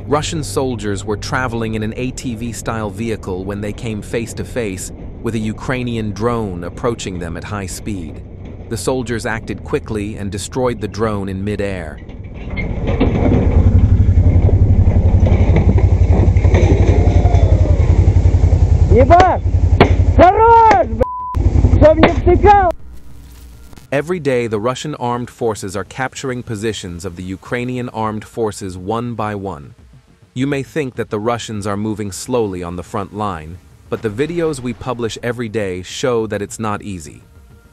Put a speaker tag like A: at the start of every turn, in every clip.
A: Russian soldiers were traveling in an ATV-style vehicle when they came face to face with a Ukrainian drone approaching them at high speed. The soldiers acted quickly and destroyed the drone in mid-air. Every day, the Russian armed forces are capturing positions of the Ukrainian armed forces one by one. You may think that the Russians are moving slowly on the front line, but the videos we publish every day show that it's not easy.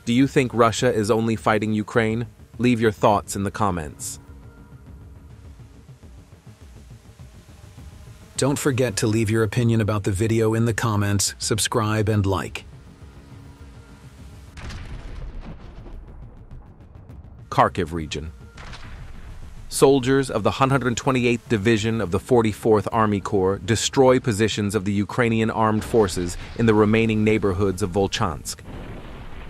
A: Do you think Russia is only fighting Ukraine? Leave your thoughts in the comments.
B: Don't forget to leave your opinion about the video in the comments, subscribe and like.
A: Kharkiv region. Soldiers of the 128th Division of the 44th Army Corps destroy positions of the Ukrainian armed forces in the remaining neighborhoods of Volchansk.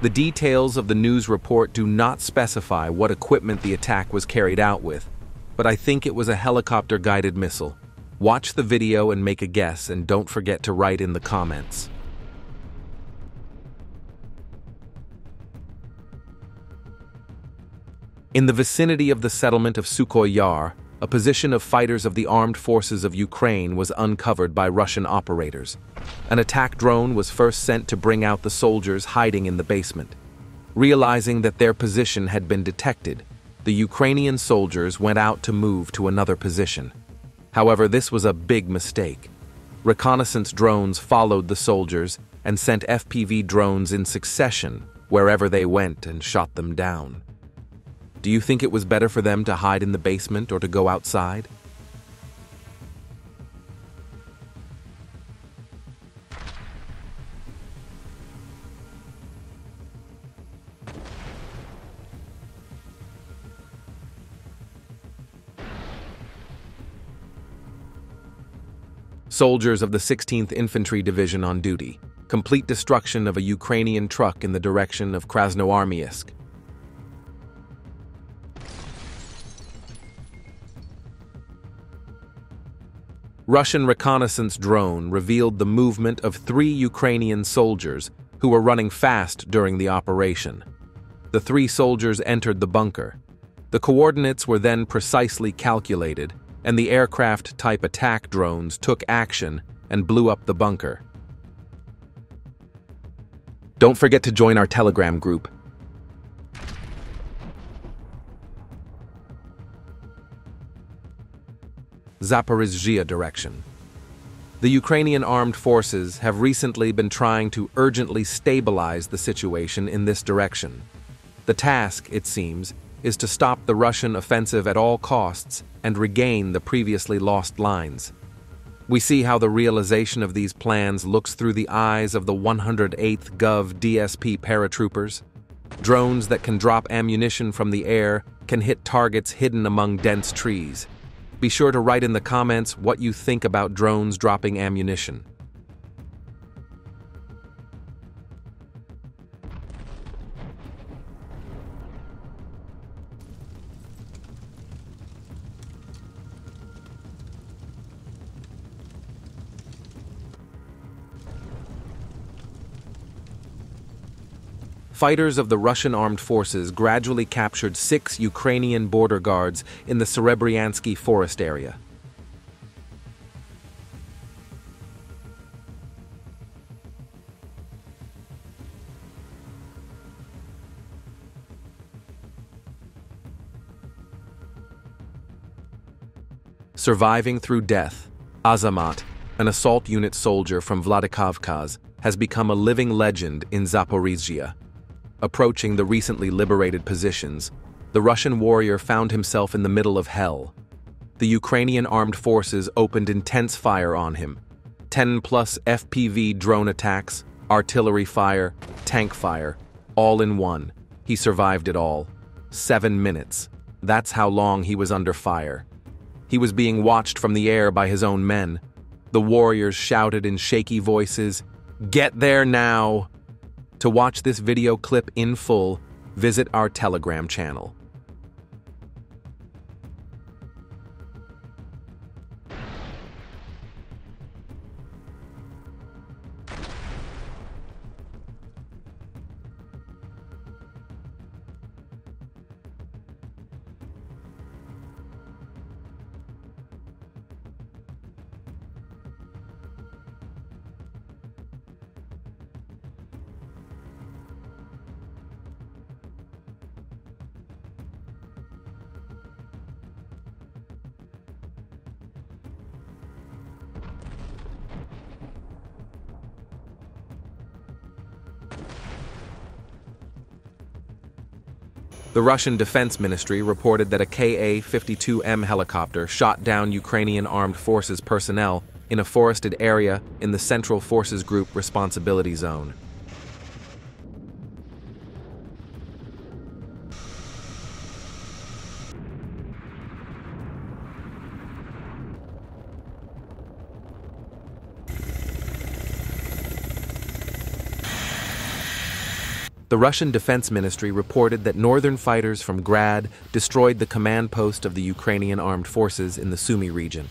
A: The details of the news report do not specify what equipment the attack was carried out with, but I think it was a helicopter-guided missile. Watch the video and make a guess, and don't forget to write in the comments. In the vicinity of the settlement of Sukhoi Yar, a position of fighters of the armed forces of Ukraine was uncovered by Russian operators. An attack drone was first sent to bring out the soldiers hiding in the basement. Realizing that their position had been detected, the Ukrainian soldiers went out to move to another position. However, this was a big mistake. Reconnaissance drones followed the soldiers and sent FPV drones in succession wherever they went and shot them down. Do you think it was better for them to hide in the basement or to go outside? Soldiers of the 16th Infantry Division on duty. Complete destruction of a Ukrainian truck in the direction of Krasnoarmysk. Russian reconnaissance drone revealed the movement of 3 Ukrainian soldiers who were running fast during the operation. The 3 soldiers entered the bunker. The coordinates were then precisely calculated, and the aircraft-type attack drones took action and blew up the bunker. Don't forget to join our Telegram group. Zaporizhzhia direction. The Ukrainian armed forces have recently been trying to urgently stabilize the situation in this direction. The task, it seems, is to stop the Russian offensive at all costs and regain the previously lost lines. We see how the realization of these plans looks through the eyes of the 108th Gov DSP paratroopers. Drones that can drop ammunition from the air can hit targets hidden among dense trees. Be sure to write in the comments what you think about drones dropping ammunition. Fighters of the Russian armed forces gradually captured 6 Ukrainian border guards in the Serebryansky forest area. Surviving through death, Azamat, an assault unit soldier from Vladikavkaz, has become a living legend in Zaporizhzhia. Approaching the recently liberated positions, the Russian warrior found himself in the middle of hell. The Ukrainian armed forces opened intense fire on him. 10+ FPV drone attacks, artillery fire, tank fire, all in one. He survived it all. 7 minutes. That's how long he was under fire. He was being watched from the air by his own men. The warriors shouted in shaky voices, "Get there now!" To watch this video clip in full, visit our Telegram channel. The Russian Defense Ministry reported that a Ka-52M helicopter shot down Ukrainian armed forces personnel in a forested area in the Central Forces Group Responsibility Zone. The Russian Defense Ministry reported that northern fighters from Grad destroyed the command post of the Ukrainian armed forces in the Sumy region.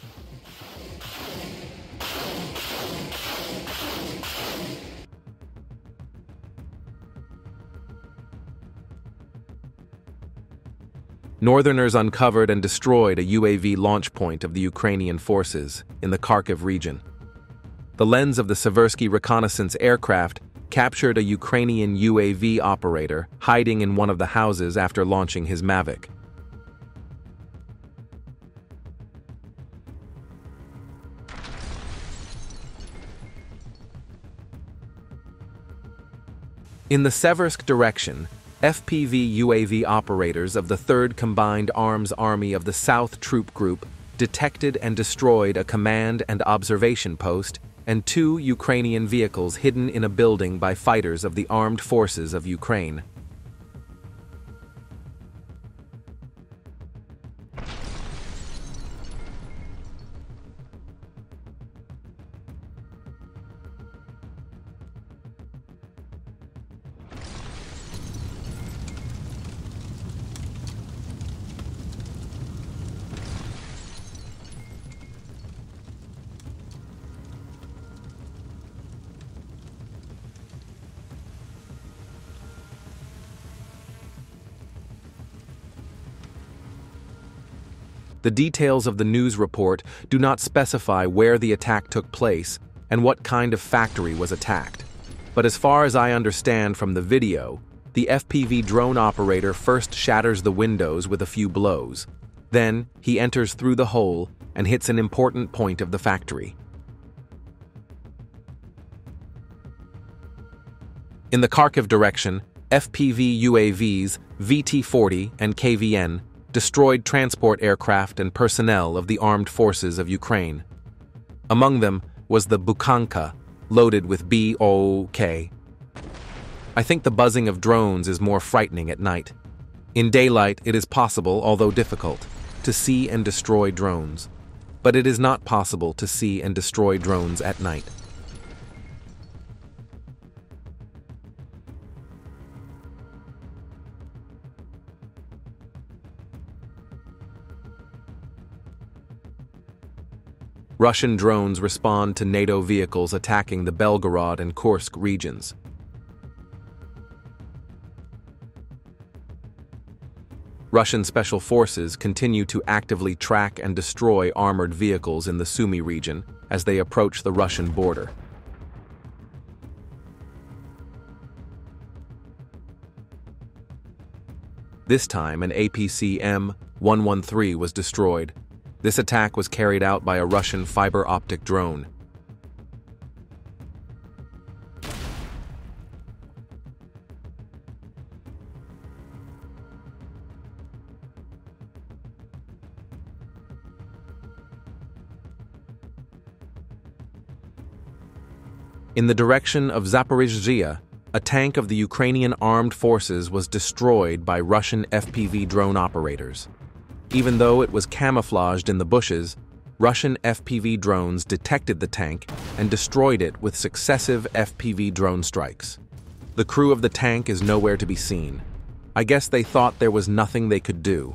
A: Northerners uncovered and destroyed a UAV launch point of the Ukrainian forces in the Kharkiv region. The lens of the Seversky reconnaissance aircraft captured a Ukrainian UAV operator hiding in one of the houses after launching his Mavic. In the Seversk direction, FPV UAV operators of the 3rd Combined Arms Army of the South Troop Group detected and destroyed a command and observation post and 2 Ukrainian vehicles hidden in a building by fighters of the armed forces of Ukraine. The details of the news report do not specify where the attack took place and what kind of factory was attacked. But as far as I understand from the video, the FPV drone operator first shatters the windows with a few blows. Then, he enters through the hole and hits an important point of the factory. In the Kharkiv direction, FPV UAVs VT-40 and KVN destroyed transport aircraft and personnel of the armed forces of Ukraine. Among them was the Bukhanka, loaded with BOK. I think the buzzing of drones is more frightening at night. In daylight, it is possible, although difficult, to see and destroy drones. But it is not possible to see and destroy drones at night. Russian drones respond to NATO vehicles attacking the Belgorod and Kursk regions. Russian special forces continue to actively track and destroy armored vehicles in the Sumy region as they approach the Russian border. This time, an APC M113 was destroyed. This attack was carried out by a Russian fiber optic drone. In the direction of Zaporizhzhia, a tank of the Ukrainian armed forces was destroyed by Russian FPV drone operators. Even though it was camouflaged in the bushes, Russian FPV drones detected the tank and destroyed it with successive FPV drone strikes. The crew of the tank is nowhere to be seen. I guess they thought there was nothing they could do.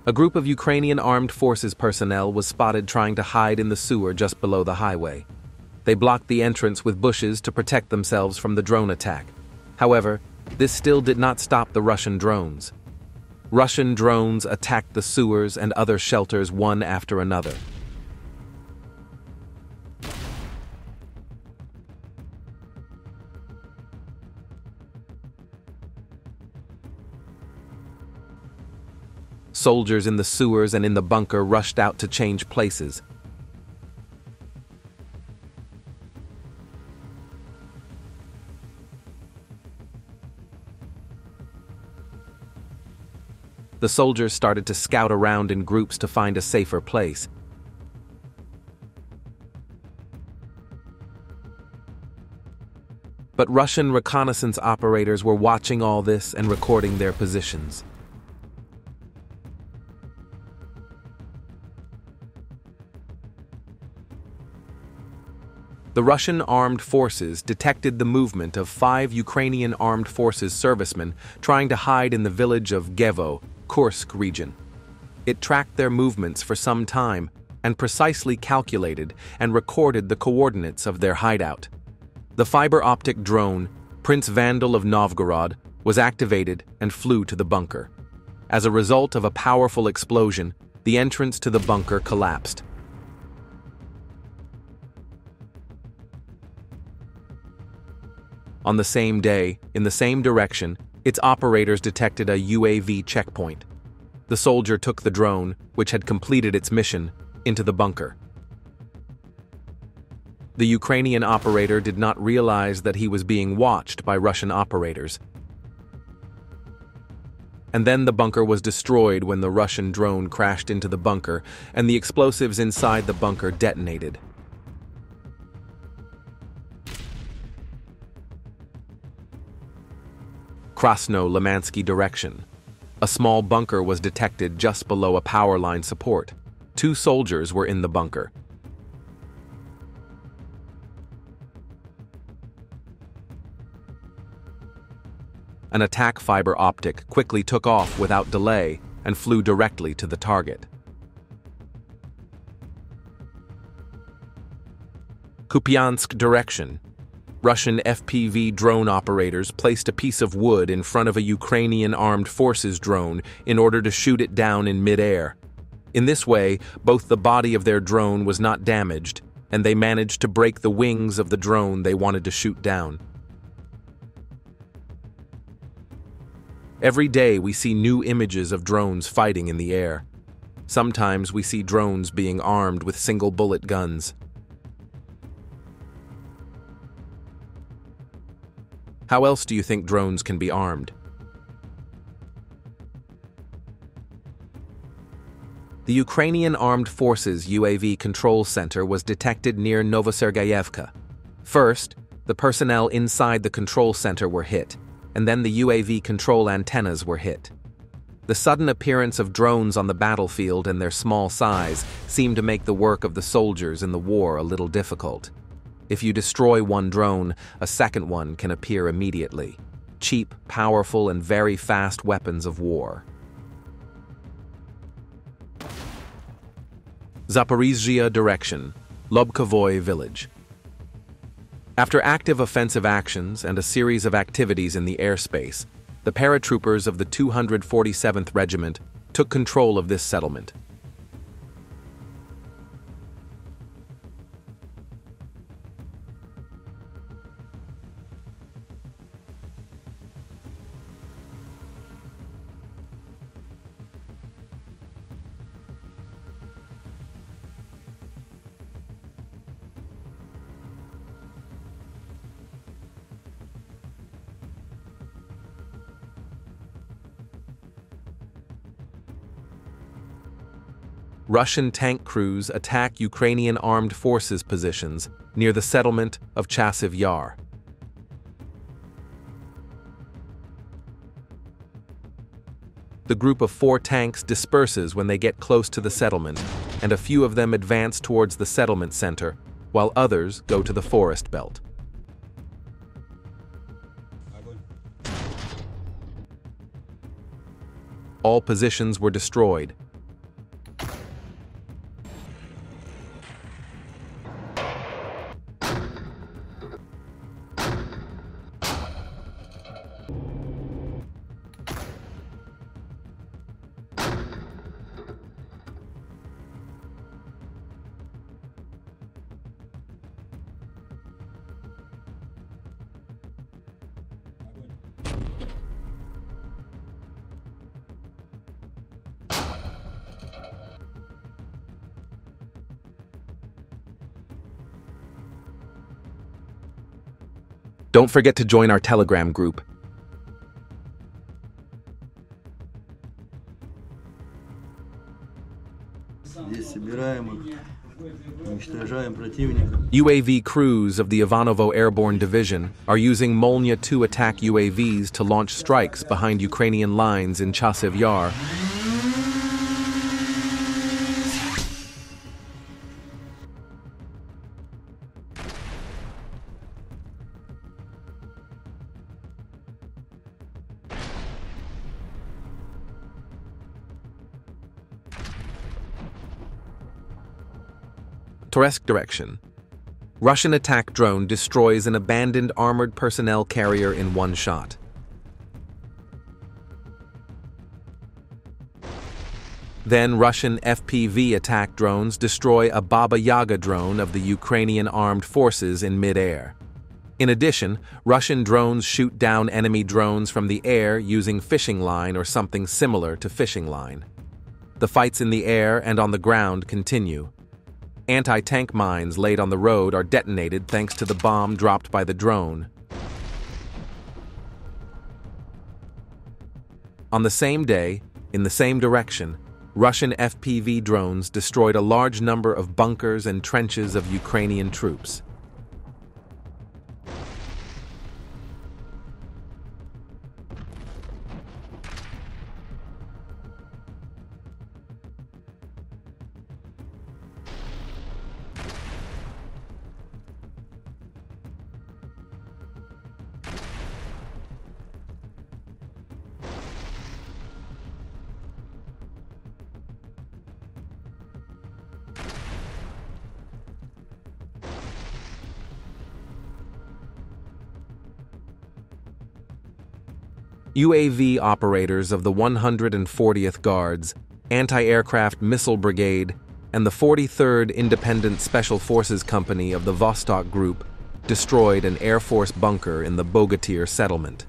A: A group of Ukrainian armed forces personnel was spotted trying to hide in the sewer just below the highway. They blocked the entrance with bushes to protect themselves from the drone attack. However, this still did not stop the Russian drones. Russian drones attacked the sewers and other shelters one after another. Soldiers in the sewers and in the bunker rushed out to change places. The soldiers started to scout around in groups to find a safer place. But Russian reconnaissance operators were watching all this and recording their positions. The Russian armed forces detected the movement of 5 Ukrainian armed forces servicemen trying to hide in the village of Gevo, Kursk region. It tracked their movements for some time and precisely calculated and recorded the coordinates of their hideout. The fiber-optic drone, Prince Vandal of Novgorod, was activated and flew to the bunker. As a result of a powerful explosion, the entrance to the bunker collapsed. On the same day, in the same direction, its operators detected a UAV checkpoint. The soldier took the drone, which had completed its mission, into the bunker. The Ukrainian operator did not realize that he was being watched by Russian operators. And then the bunker was destroyed when the Russian drone crashed into the bunker and the explosives inside the bunker detonated. Krasno-Limansky direction. A small bunker was detected just below a power line support. 2 soldiers were in the bunker. An attack fiber optic quickly took off without delay and flew directly to the target. Kupiansk direction. Russian FPV drone operators placed a piece of wood in front of a Ukrainian armed forces drone in order to shoot it down in mid-air. In this way, both the body of their drone was not damaged, and they managed to break the wings of the drone they wanted to shoot down. Every day we see new images of drones fighting in the air. Sometimes we see drones being armed with single-bullet guns. How else do you think drones can be armed? The Ukrainian Armed Forces UAV Control Center was detected near Novosergeyevka. First, the personnel inside the control center were hit, and then the UAV control antennas were hit. The sudden appearance of drones on the battlefield and their small size seemed to make the work of the soldiers in the war a little difficult. If you destroy one drone, a second one can appear immediately. Cheap, powerful, and very fast weapons of war. Zaporizhzhia direction, Lobkovoy village. After active offensive actions and a series of activities in the airspace, the paratroopers of the 247th Regiment took control of this settlement. Russian tank crews attack Ukrainian armed forces positions near the settlement of Chasiv Yar. The group of 4 tanks disperses when they get close to the settlement, and a few of them advance towards the settlement center, while others go to the forest belt. All positions were destroyed. Don't forget to join our Telegram group.
C: Здесь собираем их, уничтожаем противника.
A: UAV crews of the Ivanovo Airborne Division are using Molnya-2 attack UAVs to launch strikes behind Ukrainian lines in Chasiv Yar. Toretsk direction. Russian attack drone destroys an abandoned armored personnel carrier in one shot. Then Russian FPV attack drones destroy a Baba Yaga drone of the Ukrainian armed forces in mid-air. In addition, Russian drones shoot down enemy drones from the air using fishing line or something similar to fishing line. The fights in the air and on the ground continue. Anti-tank mines laid on the road are detonated thanks to the bomb dropped by the drone. On the same day, in the same direction, Russian FPV drones destroyed a large number of bunkers and trenches of Ukrainian troops. UAV operators of the 140th Guards, Anti-Aircraft Missile Brigade, and the 43rd Independent Special Forces Company of the Vostok Group destroyed an Air Force bunker in the Bogatyr settlement.